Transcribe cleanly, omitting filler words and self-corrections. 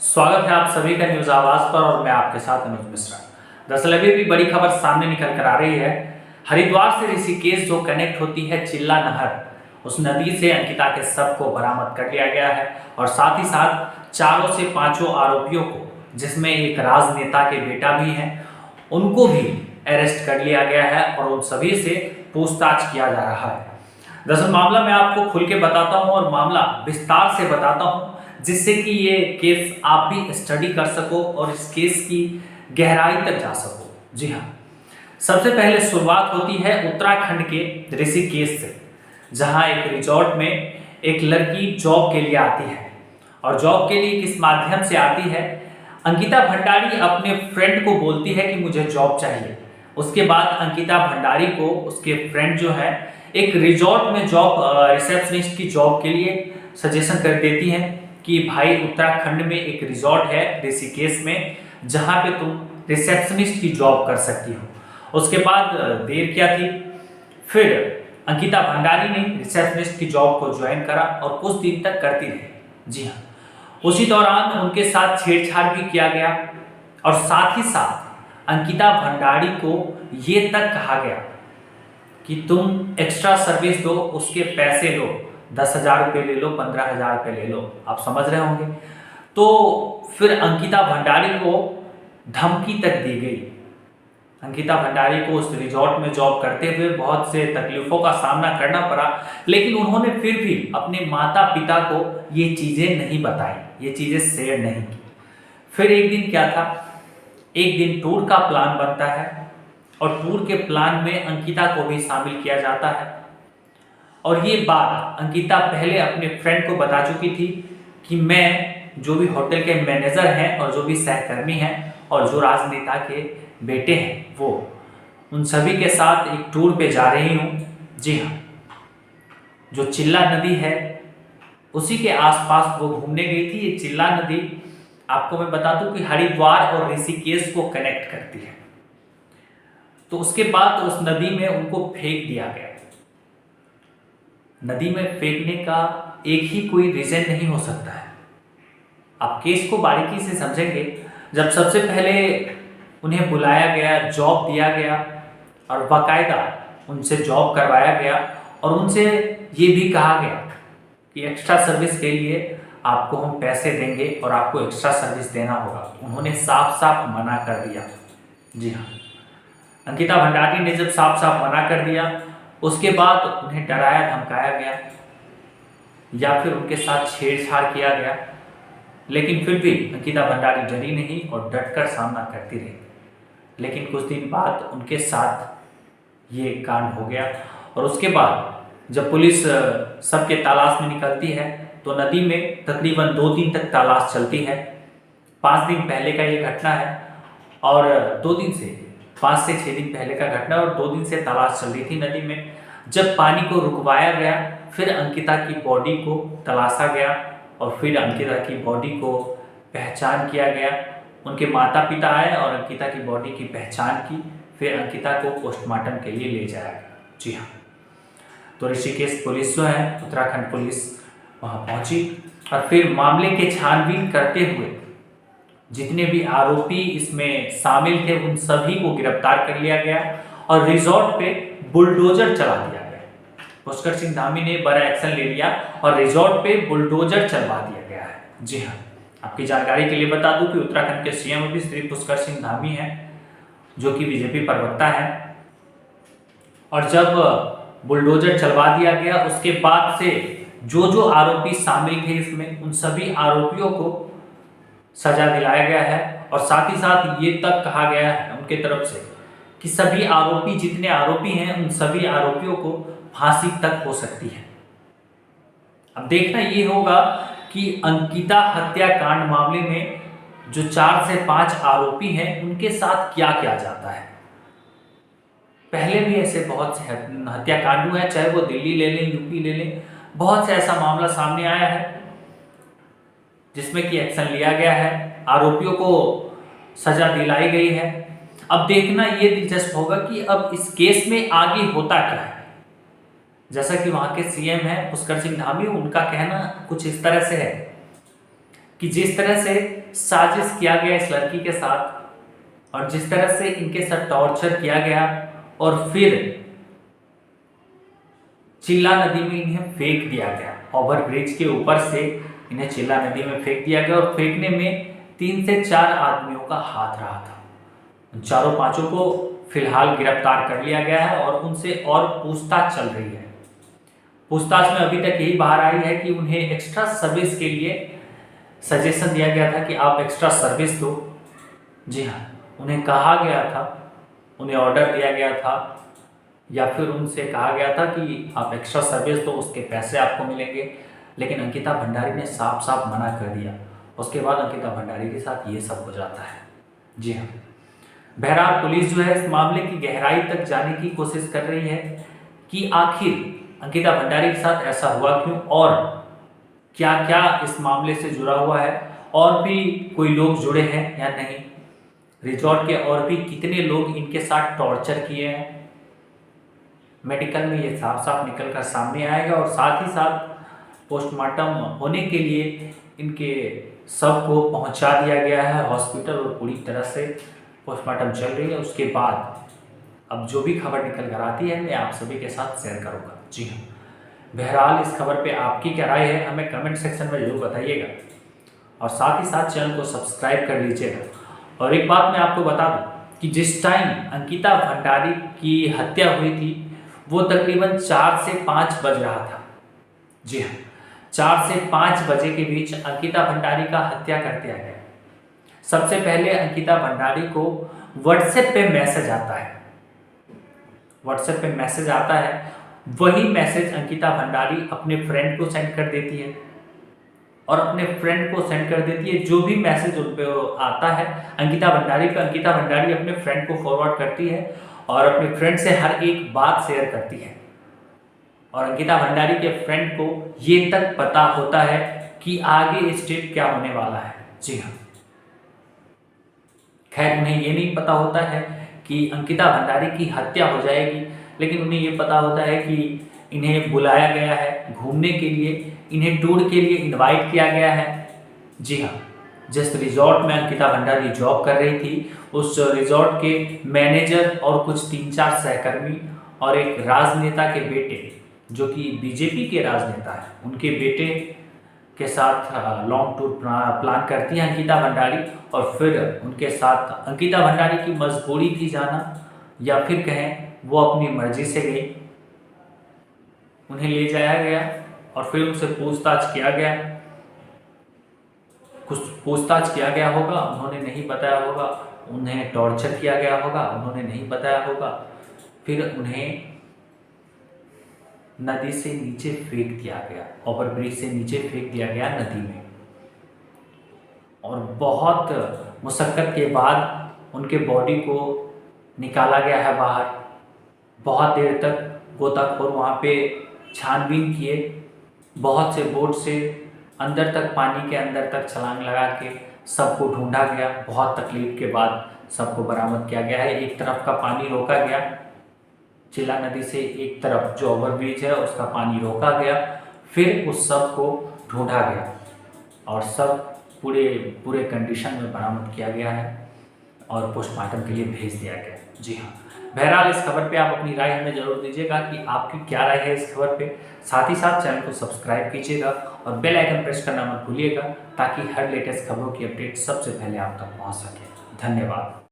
स्वागत है आप सभी का न्यूज आवाज पर और मैं आपके साथ अनुज मिश्रा। दरअसल अभी भी बड़ी खबर सामने निकल कर आ रही है। हरिद्वार से ऋषिकेश जो कनेक्ट होती है चिल्ला नहर, उस नदी से अंकिता के शव को बरामद कर लिया गया है और साथ ही साथ चारों से पांचों आरोपियों को, जिसमें एक राजनेता के बेटा भी है, उनको भी अरेस्ट कर लिया गया है और उन सभी से पूछताछ किया जा रहा है। दरअसल मामला मैं आपको खुल के बताता हूँ और मामला विस्तार से बताता हूँ, जिससे कि ये केस आप भी स्टडी कर सको और इस केस की गहराई तक जा सको। जी हाँ, सबसे पहले शुरुआत होती है उत्तराखंड के ऋषिकेश से, जहां एक रिजॉर्ट में एक लड़की जॉब के लिए आती है। और जॉब के लिए किस माध्यम से आती है? अंकिता भंडारी अपने फ्रेंड को बोलती है कि मुझे जॉब चाहिए। उसके बाद अंकिता भंडारी को उसके फ्रेंड जो है एक रिजॉर्ट में जॉब, रिसेप्शनिस्ट की जॉब के लिए सजेशन कर देती है कि भाई उत्तराखंड में एक रिजॉर्ट है ऋषिकेश में, जहां पे तुम रिसेप्शनिस्ट की जॉब कर सकती हो। उसके बाद देर क्या थी, फिर अंकिता भंडारी ने रिसेप्शनिस्ट की जॉब को ज्वाइन करा और कुछ दिन तक करती रही। जी हाँ, उसी दौरान उनके साथ छेड़छाड़ भी किया गया और साथ ही साथ अंकिता भंडारी को ये तक कहा गया कि तुम एक्स्ट्रा सर्विस दो, उसके पैसे लो, 10,000 रुपये ले लो, 15,000 रुपये ले लो। आप समझ रहे होंगे। तो फिर अंकिता भंडारी को धमकी तक दी गई। अंकिता भंडारी को उस रिजॉर्ट में जॉब करते हुए बहुत से तकलीफों का सामना करना पड़ा, लेकिन उन्होंने फिर भी अपने माता पिता को ये चीज़ें नहीं बताई, ये चीज़ें शेयर नहीं की। फिर एक दिन क्या था, एक दिन टूर का प्लान बनता है और टूर के प्लान में अंकिता को भी शामिल किया जाता है। और ये बात अंकिता पहले अपने फ्रेंड को बता चुकी थी कि मैं जो भी होटल के मैनेजर हैं और जो भी सहकर्मी हैं और जो राजनेता के बेटे हैं, वो उन सभी के साथ एक टूर पे जा रही हूँ। जी हाँ, जो चिल्ला नदी है उसी के आसपास वो घूमने गई थी। ये चिल्ला नदी, आपको मैं बता दूं कि हरिद्वार और ऋषिकेश को कनेक्ट करती है। तो उसके बाद उस नदी में उनको फेंक दिया गया। नदी में फेंकने का एक ही कोई रीजन नहीं हो सकता है। आप केस को बारीकी से समझेंगे। जब सबसे पहले उन्हें बुलाया गया, जॉब दिया गया और बाकायदा उनसे जॉब करवाया गया और उनसे ये भी कहा गया कि एक्स्ट्रा सर्विस के लिए आपको हम पैसे देंगे और आपको एक्स्ट्रा सर्विस देना होगा। उन्होंने साफ साफ मना कर दिया। जी हाँ, अंकिता भंडारी ने जब साफ साफ मना कर दिया, उसके बाद उन्हें डराया धमकाया गया या फिर उनके साथ छेड़छाड़ किया गया, लेकिन फिर भी अंकिता भंडारी डरी नहीं और डटकर सामना करती रही। लेकिन कुछ दिन बाद उनके साथ ये कांड हो गया और उसके बाद जब पुलिस सबके तलाश में निकलती है तो नदी में तकरीबन 2 दिन तक तलाश चलती है। 5 दिन पहले का ये घटना है और 2 दिन से 5 से 6 दिन पहले का घटना और 2 दिन से तलाश चल रही थी नदी में। जब पानी को रुकवाया गया, फिर अंकिता की बॉडी को तलाशा गया और फिर अंकिता की बॉडी को पहचान किया गया। उनके माता पिता आए और अंकिता की बॉडी की पहचान की, फिर अंकिता को पोस्टमार्टम के लिए ले जाया गया। जी हाँ, तो ऋषिकेश पुलिस जो है, उत्तराखंड पुलिस वहाँ पहुँची और फिर मामले के छानबीन करते हुए जितने भी आरोपी इसमें शामिल थे उन सभी को गिरफ्तार कर लिया गया और रिजॉर्ट पे बुलडोजर चला दिया गया। पुष्कर सिंह धामी ने बड़ा एक्शन ले लिया और रिजॉर्ट पे बुलडोजर चलवा दिया गया है। जी हाँ, आपकी जानकारी के लिए बता दूं कि उत्तराखंड के सीएम भी श्री पुष्कर सिंह धामी हैं, जो कि बीजेपी प्रवक्ता है। और जब बुलडोजर चलवा दिया गया, उसके बाद से जो आरोपी शामिल थे इसमें, उन सभी आरोपियों को सजा दिलाया गया है और साथ ही साथ ये तक कहा गया है उनके तरफ से कि सभी आरोपी, जितने आरोपी हैं, उन सभी आरोपियों को फांसी तक हो सकती है। अब देखना ये होगा कि अंकिता हत्याकांड मामले में जो 4 से 5 आरोपी हैं उनके साथ क्या किया जाता है। पहले भी ऐसे बहुत से हत्याकांड हुए हैं, चाहे वो दिल्ली ले लें, यूपी ले लें, बहुत से ऐसा मामला सामने आया है जिसमें कि एक्शन लिया गया है, आरोपियों को सजा दिलाई गई है। अब देखना ये दिलचस्प होगा कि अब इस केस में आगे होता क्या है। जैसा कि वहां के सीएम हैं पुष्कर सिंह धामी, उनका कहना कुछ इस तरह से है कि जिस तरह से साजिश किया गया इस लड़की के साथ और जिस तरह से इनके साथ टॉर्चर किया गया और फिर चिल्ला नदी में इन्हें फेंक दिया गया, ओवरब्रिज के ऊपर से इन्हें चिल्ला नदी में फेंक दिया गया और फेंकने में 3 से 4 आदमियों का हाथ रहा था। चारों पांचों को फिलहाल गिरफ्तार कर लिया गया है और उनसे और पूछताछ चल रही है। पूछताछ में अभी तक यही बाहर आई है कि उन्हें एक्स्ट्रा सर्विस के लिए सजेशन दिया गया था कि आप एक्स्ट्रा सर्विस दो। जी हाँ, उन्हें कहा गया था, उन्हें ऑर्डर दिया गया था या फिर उनसे कहा गया था कि आप एक्स्ट्रा सर्विस दो, उसके पैसे आपको मिलेंगे, लेकिन अंकिता भंडारी ने साफ साफ मना कर दिया। उसके बाद अंकिता भंडारी के साथ ये सब हो जाता है। जी हाँ, बहरहाल पुलिस जो है इस मामले की गहराई तक जाने की कोशिश कर रही है कि आखिर अंकिता भंडारी के साथ ऐसा हुआ क्यों और क्या क्या इस मामले से जुड़ा हुआ है, और भी कोई लोग जुड़े हैं या नहीं, रिजॉर्ट के और भी कितने लोग इनके साथ टॉर्चर किए हैं। मेडिकल में ये साफ साफ निकल कर सामने आएगा और साथ ही साथ पोस्टमार्टम होने के लिए इनके शव को पहुंचा दिया गया है हॉस्पिटल और पूरी तरह से पोस्टमार्टम चल रही है। उसके बाद अब जो भी खबर निकल कर आती है मैं आप सभी के साथ शेयर करूंगा। जी हाँ, बहरहाल इस खबर पे आपकी क्या राय है हमें कमेंट सेक्शन में जरूर बताइएगा और साथ ही साथ चैनल को सब्सक्राइब कर लीजिएगा। और एक बात मैं आपको बता दूं कि जिस टाइम अंकिता भंडारी की हत्या हुई थी वो तकरीबन 4 से 5 बज रहा था। जी हाँ, 4 से 5 बजे के बीच अंकिता भंडारी का हत्या कर दिया गया। सबसे पहले अंकिता भंडारी को व्हाट्सएप पे मैसेज आता है, व्हाट्सएप पे मैसेज आता है, वही मैसेज अंकिता भंडारी अपने फ्रेंड को सेंड कर देती है और अपने फ्रेंड को सेंड कर देती है। जो भी मैसेज उन पे आता है अंकिता भंडारी पे, अंकिता भंडारी अपने फ्रेंड को फॉरवर्ड करती है और अपने फ्रेंड से हर एक बात शेयर करती है और अंकिता भंडारी के फ्रेंड को ये तक पता होता है कि आगे स्टेप क्या होने वाला है। जी हाँ, खैर उन्हें ये नहीं पता होता है कि अंकिता भंडारी की हत्या हो जाएगी, लेकिन उन्हें ये पता होता है कि इन्हें बुलाया गया है घूमने के लिए, इन्हें टूर के लिए इनवाइट किया गया है। जी हाँ, जिस रिजॉर्ट में अंकिता भंडारी जॉब कर रही थी उस रिजॉर्ट के मैनेजर और कुछ 3-4 सहकर्मी और एक राजनेता के बेटे जो कि बीजेपी के राजनेता हैं, उनके बेटे के साथ लॉन्ग टूर प्लान करती है अंकिता भंडारी और फिर उनके साथ अंकिता भंडारी की मजबूरी थी जाना या फिर कहें वो अपनी मर्जी से गई। उन्हें ले जाया गया और फिर उनसे पूछताछ किया गया, कुछ पूछताछ किया गया होगा, उन्होंने नहीं बताया होगा, उन्हें टॉर्चर किया गया होगा, उन्होंने नहीं बताया होगा, फिर उन्हें नदी से नीचे फेंक दिया गया, ओवरब्रिज से नीचे फेंक दिया गया नदी में और बहुत मुशक्कत के बाद उनके बॉडी को निकाला गया है बाहर। बहुत देर तक गोताखोर वहाँ पे छानबीन किए, बहुत से बोट से अंदर तक, पानी के अंदर तक छलांग लगा के सबको ढूंढा गया। बहुत तकलीफ के बाद सबको बरामद किया गया है। एक तरफ का पानी रोका गया, चिल्ला नदी से एक तरफ जो ओवरब्रिज है उसका पानी रोका गया, फिर उस सब को ढूंढा गया और सब पूरे कंडीशन में बरामद किया गया है और पोस्टमार्टम के लिए भेज दिया गया। जी हाँ, बहरहाल इस खबर पे आप अपनी राय हमें जरूर दीजिएगा कि आपकी क्या राय है इस खबर पे। साथ ही साथ चैनल को सब्सक्राइब कीजिएगा और बेल आइकन प्रेस करना मत भूलिएगा ताकि हर लेटेस्ट खबरों की अपडेट सबसे पहले आप तक पहुंच सके। धन्यवाद।